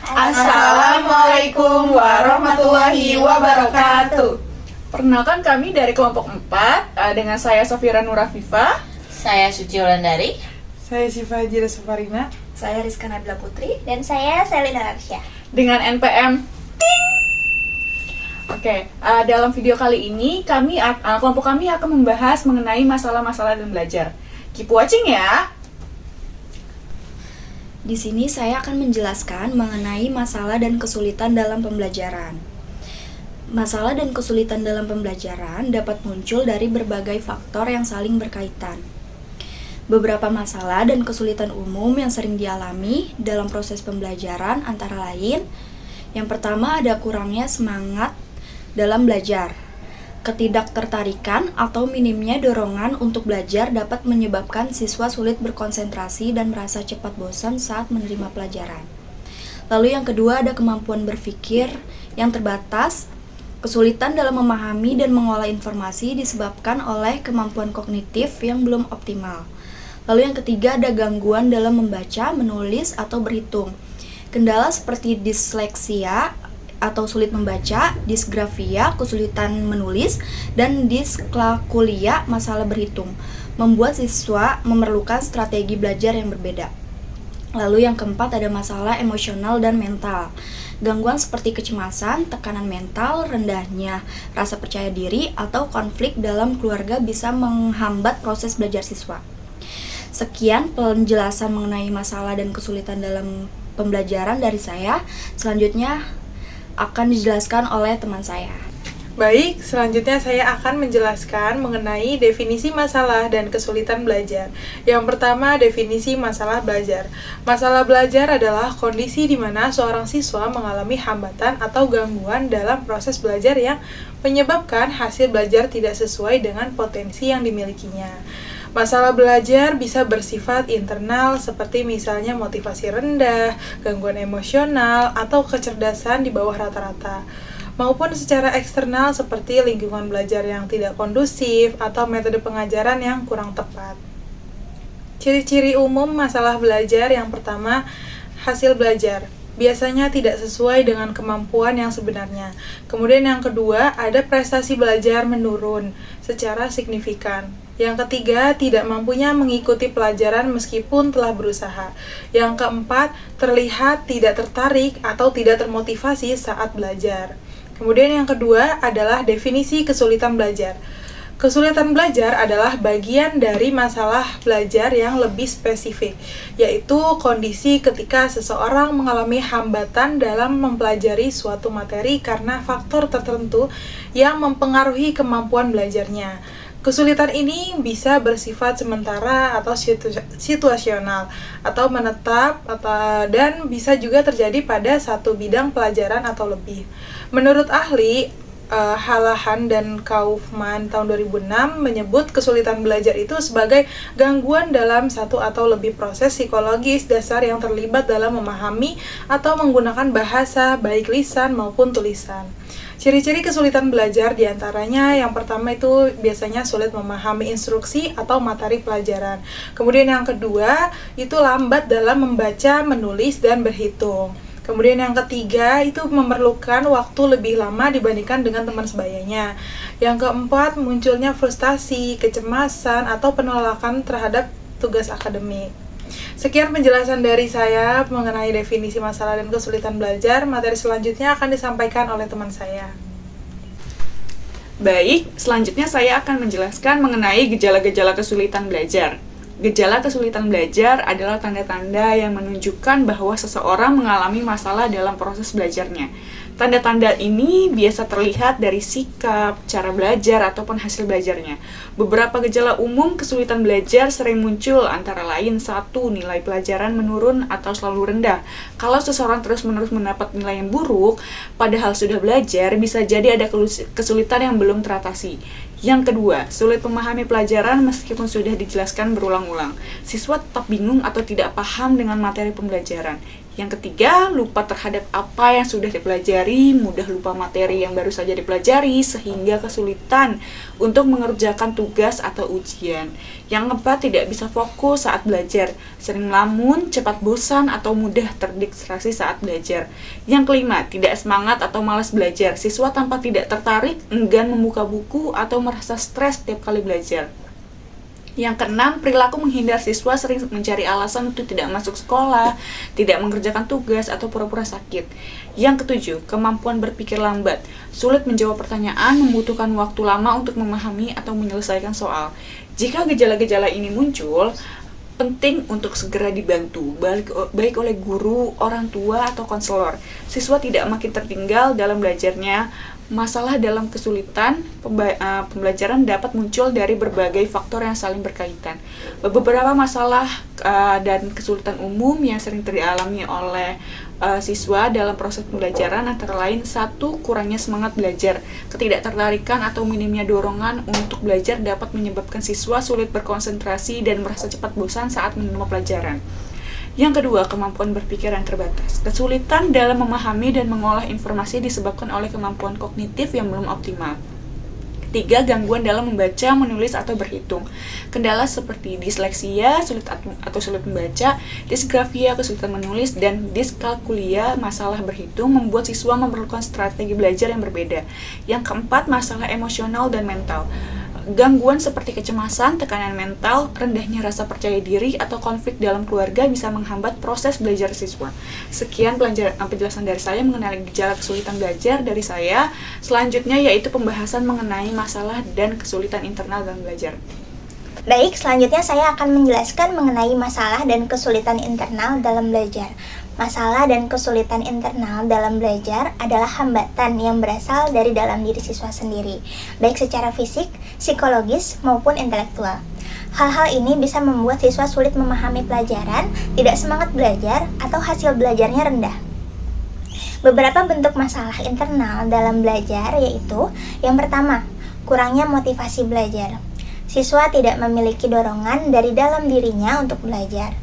Assalamualaikum warahmatullahi wabarakatuh. Perkenalkan kami dari kelompok 4 dengan saya Sofira Nurafifa. Saya Suci Wulandari. Saya Syifa Hajira Sufarina. Saya Rizka Nabila Putri. Dan saya Selina Arsya. Dengan NPM Oke, dalam video kali ini kelompok kami akan membahas mengenai masalah-masalah dan belajar. Keep watching ya. Di sini saya akan menjelaskan mengenai masalah dan kesulitan dalam pembelajaran. Masalah dan kesulitan dalam pembelajaran dapat muncul dari berbagai faktor yang saling berkaitan. Beberapa masalah dan kesulitan umum yang sering dialami dalam proses pembelajaran antara lain, yang pertama ada kurangnya semangat dalam belajar. Ketidaktertarikan atau minimnya dorongan untuk belajar dapat menyebabkan siswa sulit berkonsentrasi dan merasa cepat bosan saat menerima pelajaran. Lalu yang kedua ada kemampuan berpikir yang terbatas. Kesulitan dalam memahami dan mengolah informasi disebabkan oleh kemampuan kognitif yang belum optimal. Lalu yang ketiga ada gangguan dalam membaca, menulis, atau berhitung. Kendala seperti disleksia atau sulit membaca, disgrafia, kesulitan menulis, dan diskalkulia, masalah berhitung, membuat siswa memerlukan strategi belajar yang berbeda. Lalu yang keempat ada masalah emosional dan mental. Gangguan seperti kecemasan, tekanan mental, rendahnya rasa percaya diri, atau konflik dalam keluarga bisa menghambat proses belajar siswa. Sekian penjelasan mengenai masalah dan kesulitan dalam pembelajaran dari saya. Selanjutnya akan dijelaskan oleh teman saya. Baik, selanjutnya saya akan menjelaskan mengenai definisi masalah dan kesulitan belajar. Yang pertama, definisi masalah belajar. Masalah belajar adalah kondisi di mana seorang siswa mengalami hambatan atau gangguan dalam proses belajar yang menyebabkan hasil belajar tidak sesuai dengan potensi yang dimilikinya. Masalah belajar bisa bersifat internal seperti misalnya motivasi rendah, gangguan emosional, atau kecerdasan di bawah rata-rata, maupun secara eksternal seperti lingkungan belajar yang tidak kondusif atau metode pengajaran yang kurang tepat. Ciri-ciri umum masalah belajar yang pertama, hasil belajar biasanya tidak sesuai dengan kemampuan yang sebenarnya. Kemudian yang kedua, ada prestasi belajar menurun secara signifikan. Yang ketiga, tidak mampunya mengikuti pelajaran meskipun telah berusaha. Yang keempat, terlihat tidak tertarik atau tidak termotivasi saat belajar. Kemudian yang kedua adalah definisi kesulitan belajar. Kesulitan belajar adalah bagian dari masalah belajar yang lebih spesifik, yaitu kondisi ketika seseorang mengalami hambatan dalam mempelajari suatu materi karena faktor tertentu yang mempengaruhi kemampuan belajarnya. Kesulitan ini bisa bersifat sementara atau situasional atau menetap dan bisa juga terjadi pada satu bidang pelajaran atau lebih. Menurut ahli Halahan dan Kaufman tahun 2006 menyebut kesulitan belajar itu sebagai gangguan dalam satu atau lebih proses psikologis dasar yang terlibat dalam memahami atau menggunakan bahasa baik lisan maupun tulisan. Ciri-ciri kesulitan belajar diantaranya yang pertama itu biasanya sulit memahami instruksi atau materi pelajaran. Kemudian yang kedua itu lambat dalam membaca, menulis, dan berhitung. Kemudian yang ketiga itu memerlukan waktu lebih lama dibandingkan dengan teman sebayanya. Yang keempat munculnya frustasi, kecemasan, atau penolakan terhadap tugas akademik. Sekian penjelasan dari saya mengenai definisi masalah dan kesulitan belajar. Materi selanjutnya akan disampaikan oleh teman saya. Baik, selanjutnya saya akan menjelaskan mengenai gejala-gejala kesulitan belajar. Gejala kesulitan belajar adalah tanda-tanda yang menunjukkan bahwa seseorang mengalami masalah dalam proses belajarnya. Tanda-tanda ini biasa terlihat dari sikap, cara belajar, ataupun hasil belajarnya. Beberapa gejala umum kesulitan belajar sering muncul antara lain 1. Nilai pelajaran menurun atau selalu rendah. Kalau seseorang terus-menerus mendapat nilai yang buruk, padahal sudah belajar, bisa jadi ada kesulitan yang belum teratasi. Yang kedua, sulit memahami pelajaran meskipun sudah dijelaskan berulang-ulang. Siswa tetap bingung atau tidak paham dengan materi pembelajaran. Yang ketiga, lupa terhadap apa yang sudah dipelajari, mudah lupa materi yang baru saja dipelajari, sehingga kesulitan untuk mengerjakan tugas atau ujian. Yang keempat, tidak bisa fokus saat belajar, sering melamun, cepat bosan, atau mudah terdistraksi saat belajar. Yang kelima, tidak semangat atau malas belajar, siswa tampak tidak tertarik, enggan membuka buku, atau merasa stres setiap kali belajar. Yang keenam, perilaku menghindar, siswa sering mencari alasan untuk tidak masuk sekolah, tidak mengerjakan tugas, atau pura-pura sakit. Yang ketujuh, kemampuan berpikir lambat, sulit menjawab pertanyaan, membutuhkan waktu lama untuk memahami atau menyelesaikan soal. Jika gejala-gejala ini muncul, penting untuk segera dibantu, baik oleh guru, orang tua, atau konselor. Siswa tidak makin tertinggal dalam belajarnya. Masalah dalam kesulitan pembelajaran dapat muncul dari berbagai faktor yang saling berkaitan. Beberapa masalah dan kesulitan umum yang sering dialami oleh siswa dalam proses pembelajaran antara lain: 1. Kurangnya semangat belajar. Ketidaktertarikan atau minimnya dorongan untuk belajar dapat menyebabkan siswa sulit berkonsentrasi dan merasa cepat bosan saat menerima pelajaran. Yang kedua, kemampuan berpikir yang terbatas. Kesulitan dalam memahami dan mengolah informasi disebabkan oleh kemampuan kognitif yang belum optimal. Ketiga, gangguan dalam membaca, menulis, atau berhitung. Kendala seperti disleksia, sulit membaca, disgrafia, kesulitan menulis, dan diskalkulia, masalah berhitung, membuat siswa memerlukan strategi belajar yang berbeda. Yang keempat, masalah emosional dan mental. Gangguan seperti kecemasan, tekanan mental, rendahnya rasa percaya diri, atau konflik dalam keluarga bisa menghambat proses belajar siswa. Sekian penjelasan dari saya mengenai gejala kesulitan belajar dari saya. Selanjutnya yaitu pembahasan mengenai masalah dan kesulitan internal dalam belajar. Baik, selanjutnya saya akan menjelaskan mengenai masalah dan kesulitan internal dalam belajar. Masalah dan kesulitan internal dalam belajar adalah hambatan yang berasal dari dalam diri siswa sendiri, baik secara fisik, psikologis, maupun intelektual. Hal-hal ini bisa membuat siswa sulit memahami pelajaran, tidak semangat belajar, atau hasil belajarnya rendah. Beberapa bentuk masalah internal dalam belajar yaitu: yang pertama, kurangnya motivasi belajar. Siswa tidak memiliki dorongan dari dalam dirinya untuk belajar.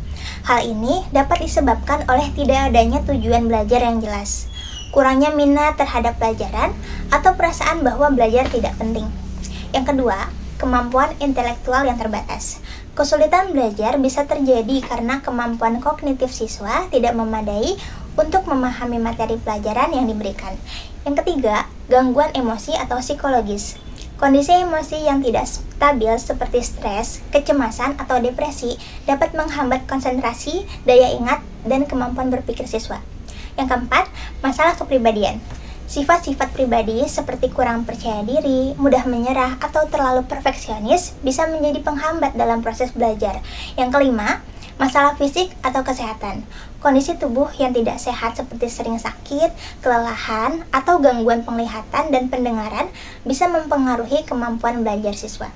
Hal ini dapat disebabkan oleh tidak adanya tujuan belajar yang jelas, kurangnya minat terhadap pelajaran, atau perasaan bahwa belajar tidak penting. Yang kedua, kemampuan intelektual yang terbatas. Kesulitan belajar bisa terjadi karena kemampuan kognitif siswa tidak memadai untuk memahami materi pelajaran yang diberikan. Yang ketiga, gangguan emosi atau psikologis. Kondisi emosi yang tidak stabil seperti stres, kecemasan, atau depresi dapat menghambat konsentrasi, daya ingat, dan kemampuan berpikir siswa. Yang keempat, masalah kepribadian. Sifat-sifat pribadi seperti kurang percaya diri, mudah menyerah, atau terlalu perfeksionis bisa menjadi penghambat dalam proses belajar. Yang kelima, masalah fisik atau kesehatan. Kondisi tubuh yang tidak sehat seperti sering sakit, kelelahan, atau gangguan penglihatan dan pendengaran bisa mempengaruhi kemampuan belajar siswa.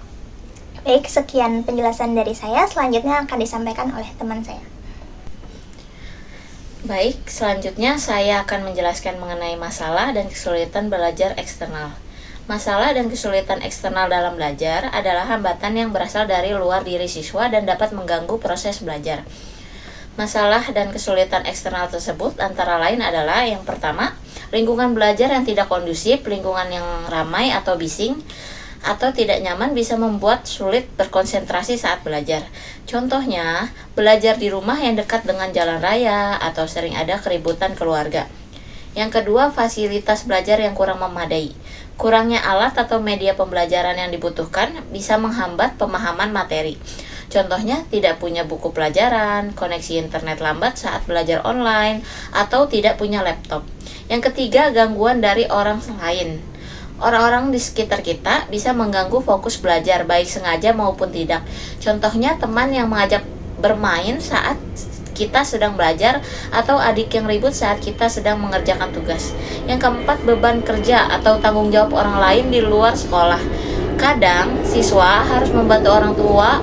Baik, sekian penjelasan dari saya. Selanjutnya akan disampaikan oleh teman saya. Baik, selanjutnya saya akan menjelaskan mengenai masalah dan kesulitan belajar eksternal. Masalah dan kesulitan eksternal dalam belajar adalah hambatan yang berasal dari luar diri siswa dan dapat mengganggu proses belajar. Masalah dan kesulitan eksternal tersebut antara lain adalah: yang pertama, lingkungan belajar yang tidak kondusif, lingkungan yang ramai atau bising, atau tidak nyaman bisa membuat sulit berkonsentrasi saat belajar. Contohnya, belajar di rumah yang dekat dengan jalan raya atau sering ada keributan keluarga. Yang kedua, fasilitas belajar yang kurang memadai. Kurangnya alat atau media pembelajaran yang dibutuhkan bisa menghambat pemahaman materi. Contohnya, tidak punya buku pelajaran, koneksi internet lambat saat belajar online, atau tidak punya laptop. Yang ketiga, gangguan dari orang lain. Orang-orang di sekitar kita bisa mengganggu fokus belajar, baik sengaja maupun tidak. Contohnya, teman yang mengajak bermain saat kita sedang belajar, atau adik yang ribut saat kita sedang mengerjakan tugas. Yang keempat, beban kerja atau tanggung jawab orang lain di luar sekolah. Kadang, siswa harus membantu orang tua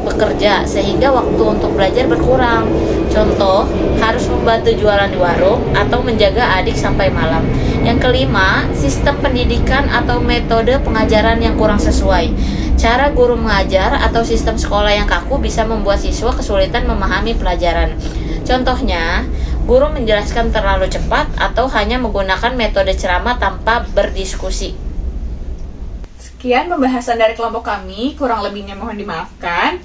bekerja sehingga waktu untuk belajar berkurang. Contoh, harus membantu jualan di warung atau menjaga adik sampai malam. Yang kelima, sistem pendidikan atau metode pengajaran yang kurang sesuai. Cara guru mengajar atau sistem sekolah yang kaku bisa membuat siswa kesulitan memahami pelajaran. Contohnya, Guru menjelaskan terlalu cepat atau hanya menggunakan metode ceramah tanpa berdiskusi. Sekian pembahasan dari kelompok kami, kurang lebihnya mohon dimaafkan.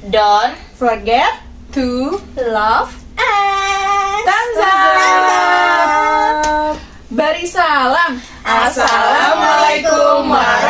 Don't Forget To Love and thumbs up. Bari salam. Assalamualaikum warahmatullahi